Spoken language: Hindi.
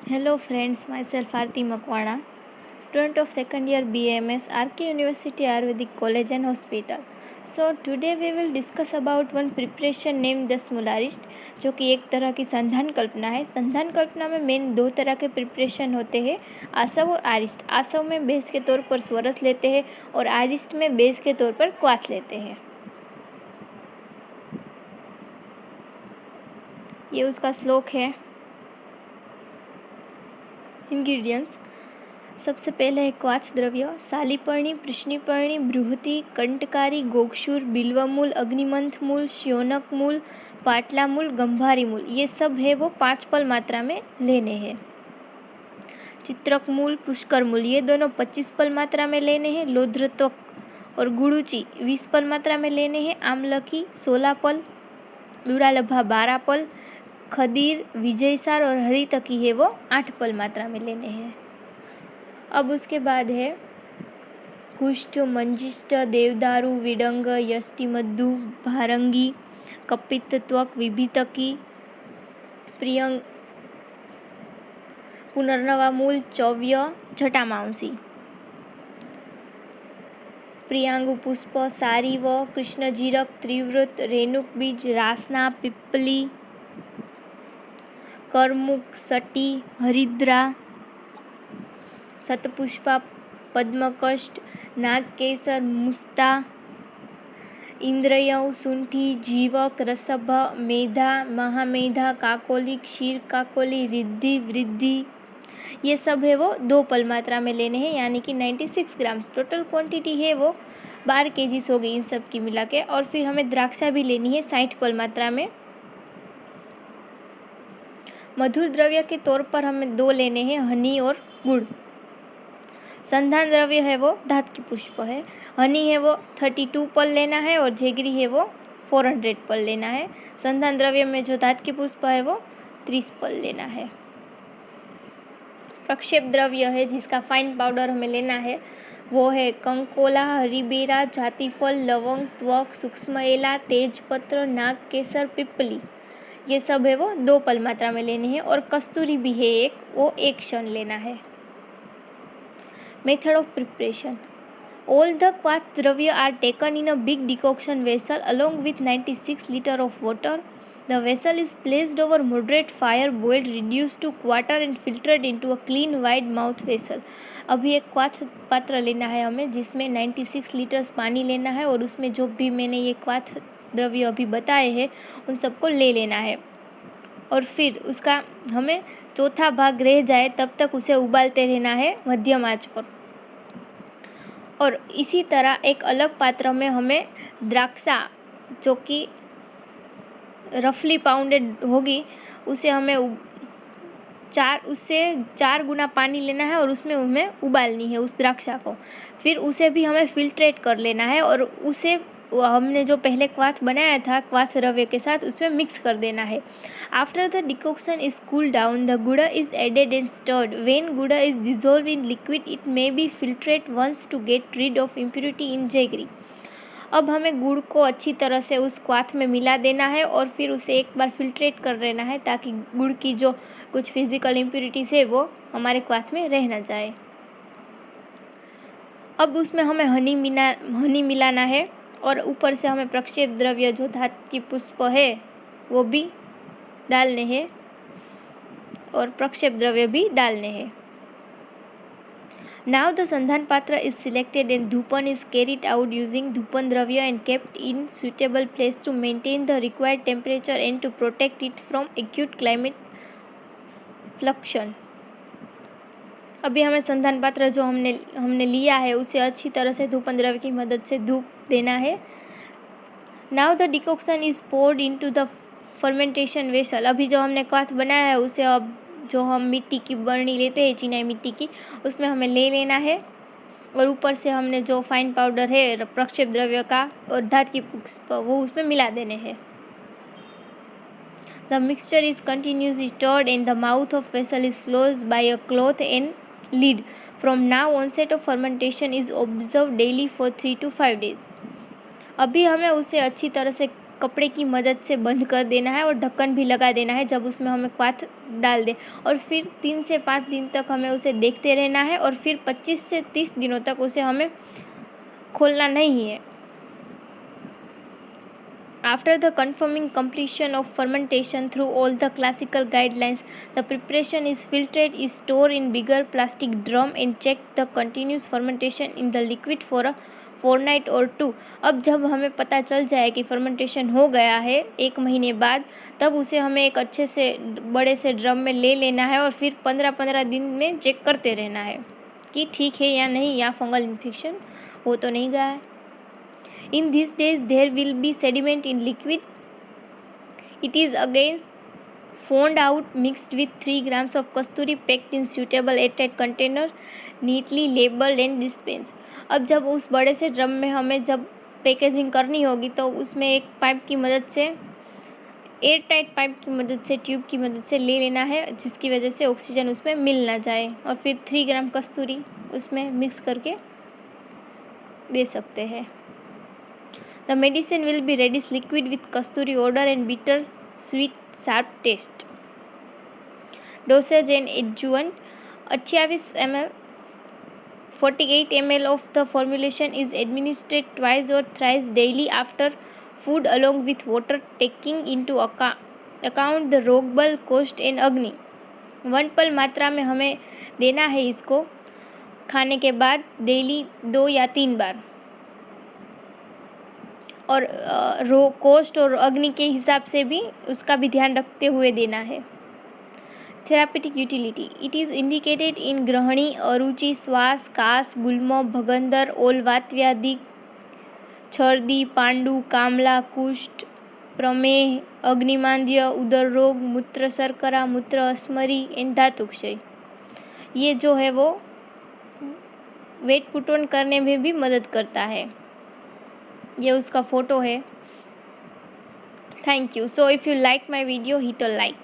Hello friends, myself Aarti Makwana, student of second year BMS, RK University Ayurvedic College and Hospital. So today we will discuss about one preparation named the Smolarist, जो कि एक तरह की संधान कल्पना है। संधान कल्पना में मेन दो तरह के प्रिपरेशन होते हैं, आसव और आरिष्ट। आसव में बेस के तौर पर स्वरस लेते हैं और आरिष्ट में बेस के तौर पर क्वाथ लेते हैं। ये उसका श्लोक है। इंग्रेडिएंट्स, सबसे पहले है क्वाथ द्रव्य, सालीपर्णी, कृष्णिपर्णी, बृहति, कंटकारी, गोक्षुर, बिल्वमूल, अग्निमंथ मूल, श्योनक मूल, पाटला मूल, गंभारी मूल, ये सब है वो 5 पल मात्रा में लेने हैं। चित्रक मूल, पुष्कर मूल, ये दोनों 25 पल मात्रा में लेने हैं। लोध्रत्वक और गुड़ुचि 20 पल मात्रा में लेने हैं। आमलकी 16 पल, लुरालभा 12 पल, खदीर, विजयसार और हरितकी है वो 8 पल मात्रा में लेने हैं। अब उसके बाद है कुष्ठ, मंजिष्ठ, देवदारू, विडंग, यष्टिमद्धु, भारंगी, कपित्त, त्वक, विभितकी, प्रियंग, पुनर्नवा मूल, चौव्य, जटामांसी, प्रियांगु पुष्प, सारीव, कृष्णजीरक, त्रिवृत, रेणुक बीज, रासना, पिप्पली, करमुक, सटी, हरिद्रा, शतपुष्पा, पद्मकष्ट, नागकेसर, मुस्ता, इंद्रयऊ, सुंठी, जीवक, रसभ, मेधा, महामेधा, काकोली, क्षीर काकोली, रिद्धि, वृद्धि, ये सब है वो 2 पल मात्रा में लेने हैं, यानी कि 96 ग्राम। टोटल क्वांटिटी है वो 12 kg हो गई इन सब की मिला के। और फिर हमें द्राक्षा भी लेनी है 60 पल मात्रा में। मधुर द्रव्य के तौर पर हमें 2 लेने हैं, हनी और गुड़। संधान द्रव्य है वो धात की पुष्प है। हनी है वो 32 पल लेना है और जेगरी है वो 400 पल लेना है। संधान द्रव्य में जो धात की पुष्प है वो 30 पल लेना है। प्रक्षेप द्रव्य है जिसका फाइन पाउडर हमें लेना है, वो है कंकोला, हरिबेरा, जातिफल, लवंग, त्वक, सूक्ष्म एला, तेजपत्र, नागकेसर, पिप्पली, ये सब है वो 2 पल मात्रा में लेने हैं। और कस्तूरी भी है एक, वो 1 क्षण लेना है। Method of preparation. All the quath dravya are taken in a big decoction vessel along with 96 liters of water. The vessel is placed over moderate fire, boiled, reduced to quarter and filtered into a clean wide mouth vessel. अभी एक क्वाथ पात्र लेना है हमें, जिसमें 96 लीटर्स पानी लेना है और उसमें जो भी मैंने ये क्वाथ द्रव्य अभी बताए हैं उन सबको ले लेना है। और फिर उसका हमें चौथा भाग रह जाए तब तक उसे उबालते रहना है मध्यम आंच पर। और इसी तरह एक अलग पात्र में हमें द्राक्षा, जो कि रफली पाउंडेड होगी, उसे हमें उससे 4 गुना पानी लेना है और उसमें हमें उबालनी है उस द्राक्षा को। फिर उसे भी हमें फिल्ट्रेट कर लेना है और उसे हमने जो पहले क्वाथ बनाया था क्वाथ रवे के साथ उसमें मिक्स कर देना है। After the decoction is cool down, the guda is added and stirred. When guda is dissolve in liquid, it may be filtrate once to get rid of impurity in jaggery. अब हमें गुड़ को अच्छी तरह से उस क्वाथ में मिला देना है और फिर उसे एक बार फिल्ट्रेट कर लेना है, ताकि गुड़ की जो कुछ फिजिकल इम्प्योरिटीज है वो हमारे क्वाथ में रह ना जाए। अब उसमें हमें हनी मिलाना है और ऊपर से हमें प्रक्षेप द्रव्य जो धात की पुष्प है वो भी डालने हैं और प्रक्षेप द्रव्य भी डालने हैं। Now the संधान पात्र is selected and dhupan is carried out using dhupan द्रव्य and kept in suitable place to maintain the required temperature and to protect it from acute climate fluctuation. अभी हमें संधान पात्र जो हमने लिया है उसे अच्छी तरह से धूपन द्रव्य की मदद से धूप देना है। Now the decoction is poured into the fermentation vessel. अभी जो हमने क्वाथ बनाया है उसे अब जो हम मिट्टी की बरनी लेते हैं, चिनाई मिट्टी की, उसमें हमें ले लेना है और ऊपर से हमने जो फाइन पाउडर है प्रक्षेप द्रव्य का और धात की पुष्प वो उसमें मिला देने हैं। The mixture is continuously stirred and the mouth of vessel is closed by a cloth and lid. From now onset of fermentation is observed daily for 3 to 5 days. अभी हमें उसे अच्छी तरह से कपड़े की मदद से बंद कर देना है और ढक्कन भी लगा देना है जब उसमें हमें क्वाथ डाल दें। और फिर 3 से 5 दिन तक हमें उसे देखते रहना है और फिर 25 से 30 दिनों तक उसे हमें खोलना नहीं है। After the confirming completion of fermentation through all the classical guidelines, the preparation is filtered, is stored in bigger plastic drum and checked the continuous fermentation in the liquid for a fortnight or 2। अब जब हमें पता चल जाए कि फर्मेंटेशन हो गया है 1 महीने बाद, तब उसे हमें एक अच्छे से बड़े से ड्रम में ले लेना है और फिर 15-15 दिन में चेक करते रहना है कि ठीक है या नहीं, या फंगल इन्फेक्शन हो तो नहीं गया है। In these days, there will be sediment in liquid. It is again found out, mixed with 3 grams of kasturi, packed in suitable airtight container, neatly labeled and dispensed। अब जब उस बड़े से ड्रम में हमें जब पैकेजिंग करनी होगी तो उसमें एक पाइप की मदद से, एयर टाइट पाइप की मदद से, ट्यूब की मदद से ले लेना है, जिसकी वजह से ऑक्सीजन उसमें मिल ना जाए। और फिर 3 ग्राम कस्तूरी उसमें मिक्स करके दे सकते हैं। The medicine will be reddish liquid with kasturi odor and bitter, sweet, sharp taste. Dosage and adjuvant: 28 ml, 48 ml of the formulation is administered twice or thrice daily after food along with water, taking into account the रोगबल, कोष्ठ एंड अग्नि। 1 पल मात्रा में हमें देना है इसको खाने के बाद डेली 2 या 3 बार, और कोष्ठ और अग्नि के हिसाब से भी उसका भी ध्यान रखते हुए देना है। Therapeutic utility: it is indicated in grahani, aruchi, shwas, kas, गुल्म, भगंदर, ओल, वातव्याधि, छर्दी, पांडु, कामला, कुष्ठ, प्रमेह, अग्निमांद्य, उदर रोग, मूत्र शर्करा, मूत्र अस्मरी एंड धातुक्षय। ये जो है वो वेट पुट ऑन करने में भी मदद करता है। ये उसका फ़ोटो है। Thank you. So if you like my video, hit a like.